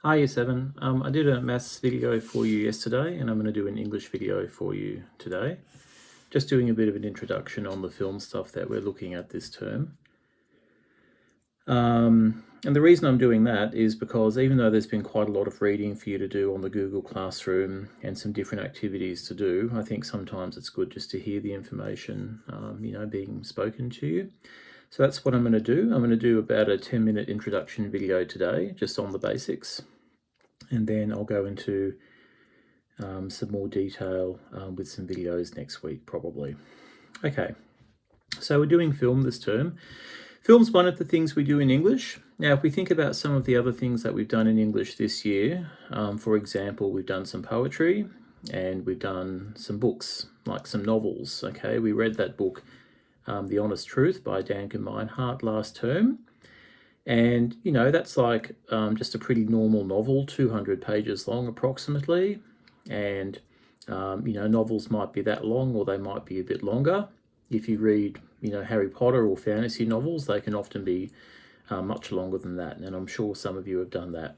Hi, Year 7. I did a maths video for you yesterday, and I'm going to do an English video for you today. Just doing a bit of an introduction on the film stuff that we're looking at this term. And the reason I'm doing that is because even though there's been quite a lot of reading for you to do on the Google Classroom and some different activities to do, I think sometimes it's good just to hear the information, being spoken to you. So that's what I'm going to do. I'm going to do about a 10-minute introduction video today, just on the basics. And then I'll go into some more detail with some videos next week, probably. Okay, so we're doing film this term. Film's one of the things we do in English. Now, if we think about some of the other things that we've done in English this year, for example, we've done some poetry and we've done some books, like some novels. Okay, we read that book, The Honest Truth by Danke Meinhardt last term. And, that's like just a pretty normal novel, 200 pages long approximately. And, novels might be that long or they might be a bit longer. If you read, Harry Potter or fantasy novels, they can often be much longer than that. And I'm sure some of you have done that.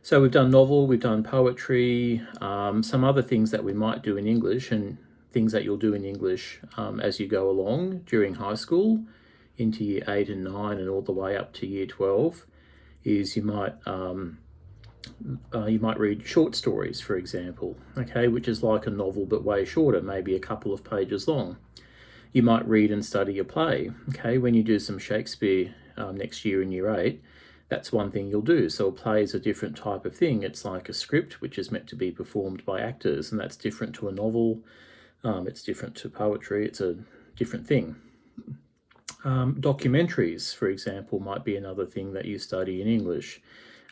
So we've done novel, we've done poetry, some other things that we might do in English and things that you'll do in English as you go along during high school into year 8 and 9 and all the way up to year 12 is you might read short stories, for example, okay, which is like a novel but way shorter, maybe a couple of pages long. You might read and study a play, okay, when you do some Shakespeare next year in year 8, that's one thing you'll do. So a play is a different type of thing. It's like a script which is meant to be performed by actors, and that's different to a novel. It's different to poetry. It's a different thing. Documentaries, for example, might be another thing that you study in English.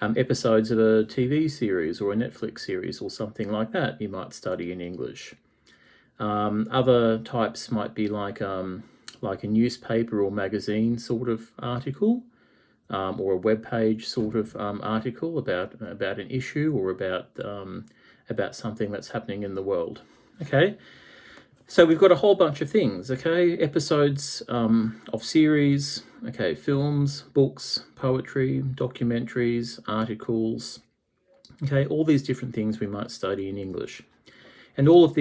Episodes of a TV series or a Netflix series or something like that you might study in English. Other types might be like a newspaper or magazine sort of article, or a web page sort of article about an issue or about something that's happening in the world. Okay. So we've got a whole bunch of things, okay? Episodes of series, okay, films, books, poetry, documentaries, articles, okay, all these different things we might study in English. And all of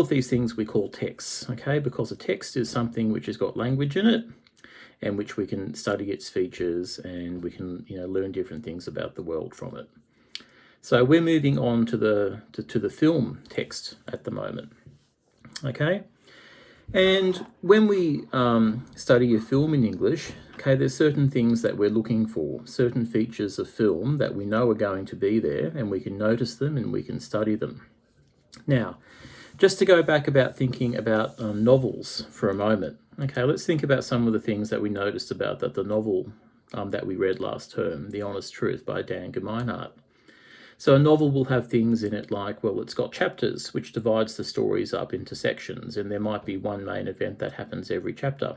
these things we call texts, okay? Because a text is something which has got language in it and which we can study its features and we can, learn different things about the world from it. So we're moving on to the film text at the moment. Okay, and when we study a film in English, okay, there's certain things that we're looking for, certain features of film that we know are going to be there, and we can notice them and we can study them. Now, just to go back about thinking about novels for a moment, okay, let's think about some of the things that we noticed about the novel that we read last term, The Honest Truth by Danke Meinhardt. So a novel will have things in it like, well, it's got chapters, which divides the stories up into sections, and there might be one main event that happens every chapter.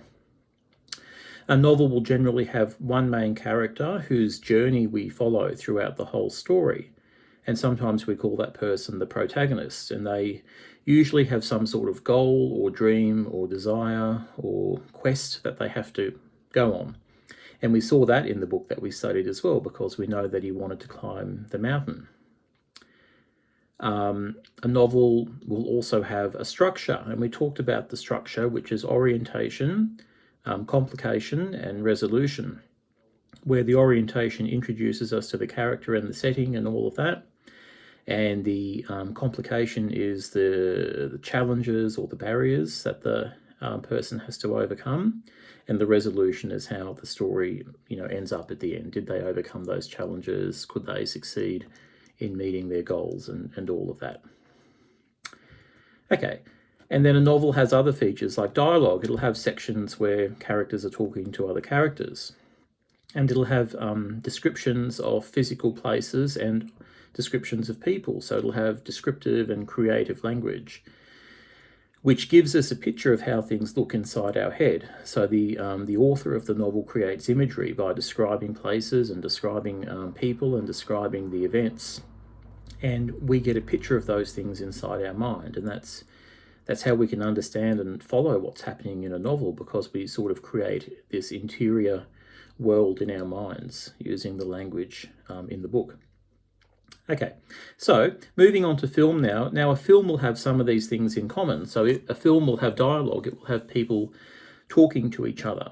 A novel will generally have one main character whose journey we follow throughout the whole story, and sometimes we call that person the protagonist, and they usually have some sort of goal or dream or desire or quest that they have to go on. And we saw that in the book that we studied as well, because we know that he wanted to climb the mountain. A novel will also have a structure, and we talked about the structure, which is orientation, complication, and resolution, where the orientation introduces us to the character and the setting and all of that, and the complication is the challenges or the barriers that the person has to overcome, and the resolution is how the story ends up at the end. Did they overcome those challenges? Could they succeed in meeting their goals and all of that? Okay, and then a novel has other features like dialogue. It'll have sections where characters are talking to other characters, and it'll have descriptions of physical places and descriptions of people. So it'll have descriptive and creative language, which gives us a picture of how things look inside our head. So the author of the novel creates imagery by describing places and describing people and describing the events. And we get a picture of those things inside our mind. And that's how we can understand and follow what's happening in a novel, because we sort of create this interior world in our minds using the language in the book. Okay, so moving on to film now. Now a film will have some of these things in common. So a film will have dialogue, it will have people talking to each other.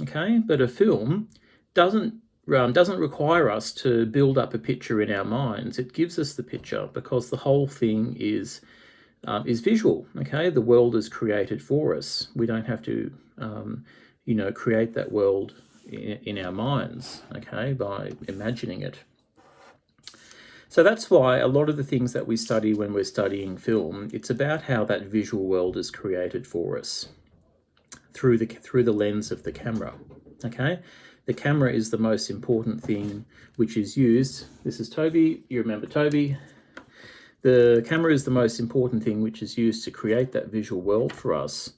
Okay, but a film doesn't require us to build up a picture in our minds. It gives us the picture because the whole thing is visual. Okay, the world is created for us. We don't have to, create that world in our minds. Okay, by imagining it. So that's why a lot of the things that we study when we're studying film, it's about how that visual world is created for us through the lens of the camera. Okay, the camera is the most important thing which is used. This is Toby. You remember Toby. The camera is the most important thing which is used to create that visual world for us.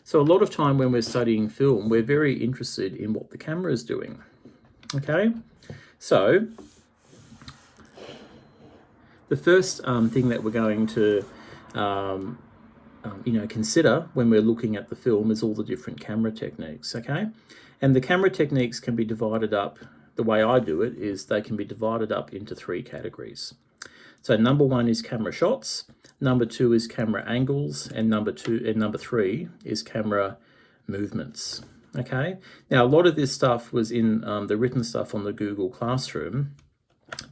So a lot of time when we're studying film, we're very interested in what the camera is doing. Okay, so the first thing that we're going to consider when we're looking at the film is all the different camera techniques. Okay, and the camera techniques can be divided up. The way I do it is they can be divided up into 3 categories. So number 1 is camera shots, number 2 is camera angles, and number 3 is camera movements. Okay, now a lot of this stuff was in the written stuff on the Google Classroom,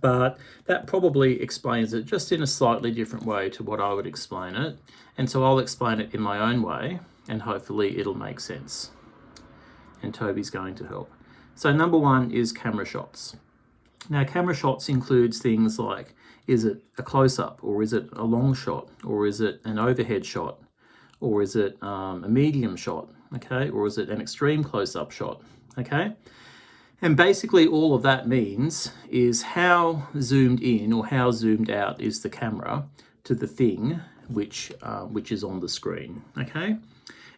but that probably explains it just in a slightly different way to what I would explain it. And so I'll explain it in my own way, and hopefully it'll make sense. And Toby's going to help. So number 1 is camera shots. Now camera shots includes things like, is it a close-up, or is it a long shot, or is it an overhead shot, or is it a medium shot, okay, or is it an extreme close-up shot, okay? And basically all of that means is how zoomed in or how zoomed out is the camera to the thing which is on the screen, okay?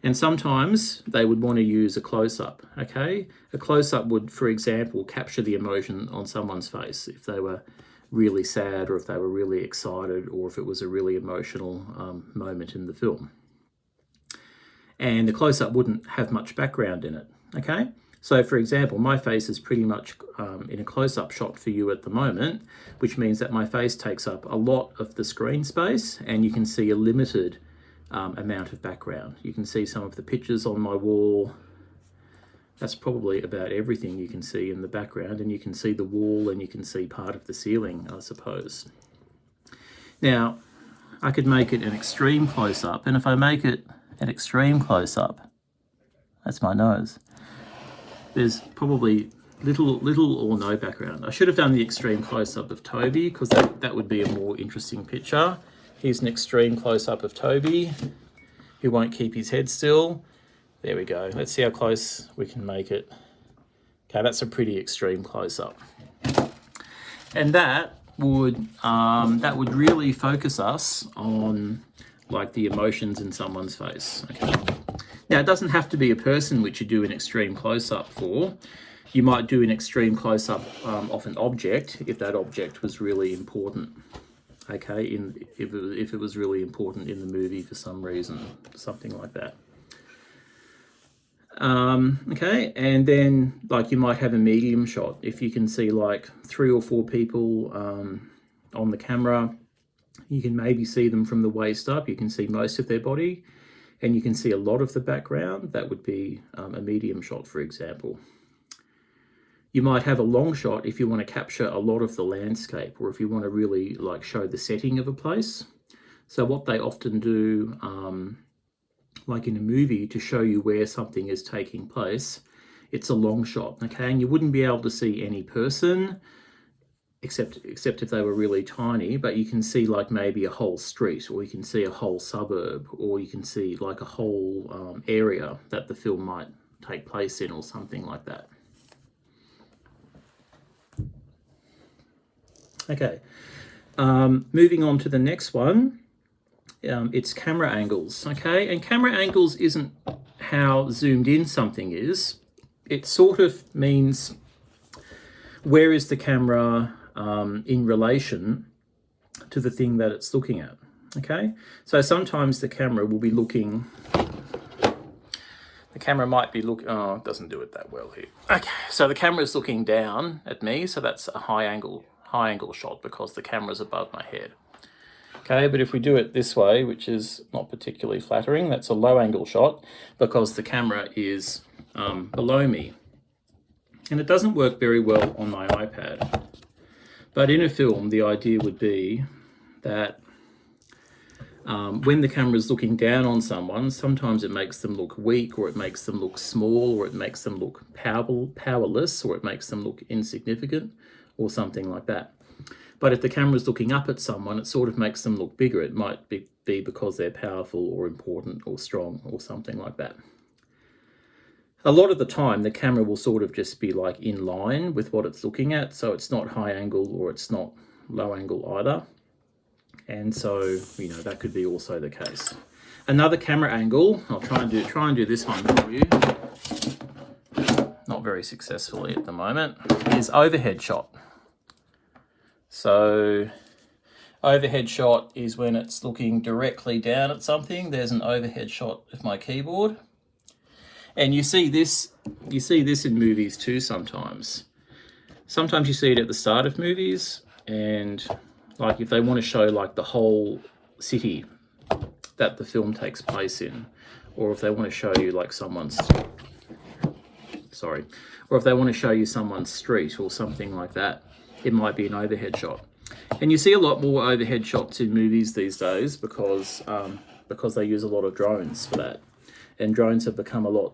And sometimes they would want to use a close-up, okay? A close-up would, for example, capture the emotion on someone's face if they were really sad, or if they were really excited, or if it was a really emotional moment in the film. And the close-up wouldn't have much background in it, okay? So for example, my face is pretty much in a close-up shot for you at the moment, which means that my face takes up a lot of the screen space, and you can see a limited amount of background. You can see some of the pictures on my wall. That's probably about everything you can see in the background, and you can see the wall, and you can see part of the ceiling, I suppose. Now, I could make it an extreme close-up, and if I make it an extreme close-up, that's my nose. There's probably little or no background. I should have done the extreme close-up of Toby, because that would be a more interesting picture. Here's an extreme close-up of Toby, who won't keep his head still. There we go. Let's see how close we can make it. Okay, that's a pretty extreme close-up. And that would really focus us on like the emotions in someone's face. Okay. Now, it doesn't have to be a person which you do an extreme close-up for. You might do an extreme close-up of an object if that object was really important. Okay, if it was really important in the movie for some reason, something like that. Okay, and then like you might have a medium shot if you can see like 3 or 4 people on the camera. You can maybe see them from the waist up. You can see most of their body, and you can see a lot of the background. That would be a medium shot, for example. You might have a long shot if you want to capture a lot of the landscape, or if you want to really like show the setting of a place. So what they often do, like in a movie, to show you where something is taking place, it's a long shot, okay? And you wouldn't be able to see any person, except if they were really tiny, but you can see like maybe a whole street, or you can see a whole suburb, or you can see like a whole area that the film might take place in, or something like that. Okay, moving on to the next one. It's camera angles, okay? And camera angles isn't how zoomed in something is. It sort of means where is the camera in relation to the thing that it's looking at, okay? So sometimes the camera will be looking The camera might be looking, oh, it doesn't do it that well here. Okay, so the camera is looking down at me, so that's a high angle shot because the camera's above my head. Okay, but if we do it this way, which is not particularly flattering, that's a low angle shot because the camera is below me. And it doesn't work very well on my iPad. But in a film, the idea would be that when the camera is looking down on someone, sometimes it makes them look weak, or it makes them look small, or it makes them look powerless, or it makes them look insignificant, or something like that. But if the camera is looking up at someone, it sort of makes them look bigger. It might be because they're powerful or important or strong or something like that. A lot of the time, the camera will sort of just be like in line with what it's looking at. So it's not high angle or it's not low angle either. And so, you know, that could be also the case. Another camera angle, I'll try and do this one for you. Not very successfully at the moment, is overhead shot. So overhead shot is when it's looking directly down at something. There's an overhead shot of my keyboard. And you see this in movies too sometimes. Sometimes you see it at the start of movies, and like if they want to show like the whole city that the film takes place in, or if they want to show you like or if they want to show you someone's street or something like that, it might be an overhead shot. And you see a lot more overhead shots in movies these days because they use a lot of drones for that. And drones have become a lot,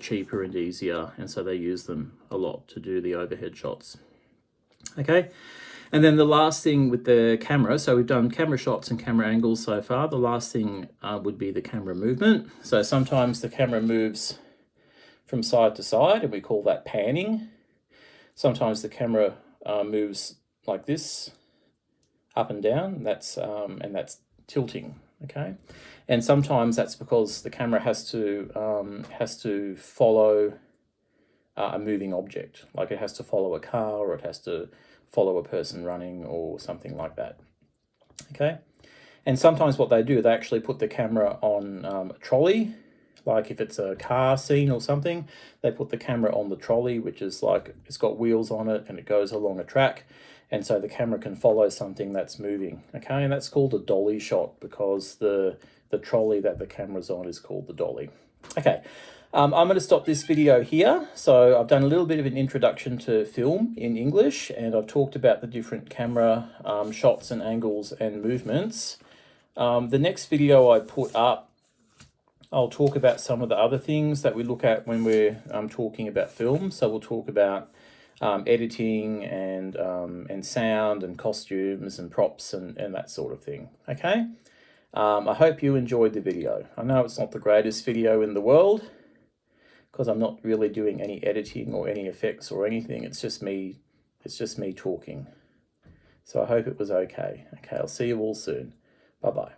cheaper and easier, and so they use them a lot to do the overhead shots. Okay, and then the last thing with the camera, so we've done camera shots and camera angles so far. The last thing would be the camera movement. So sometimes the camera moves from side to side, and we call that panning. Sometimes the camera moves like this, up and down. That's tilting. Okay, and sometimes that's because the camera has to follow a moving object, like it has to follow a car, or it has to follow a person running, or something like that. Okay, and sometimes what they do, they actually put the camera on a trolley, like if it's a car scene or something, they put the camera on the trolley, which is like it's got wheels on it and it goes along a track. And so the camera can follow something that's moving, okay? And that's called a dolly shot because the trolley that the camera's on is called the dolly. Okay, I'm going to stop this video here. So I've done a little bit of an introduction to film in English, and I've talked about the different camera shots and angles and movements. The next video I put up, I'll talk about some of the other things that we look at when we're talking about film. So we'll talk about editing and sound and costumes and props and that sort of thing. Okay, I hope you enjoyed the video. I know it's not the greatest video in the world because I'm not really doing any editing or any effects or anything. It's just me talking. So I hope it was okay. Okay, I'll see you all soon. Bye bye.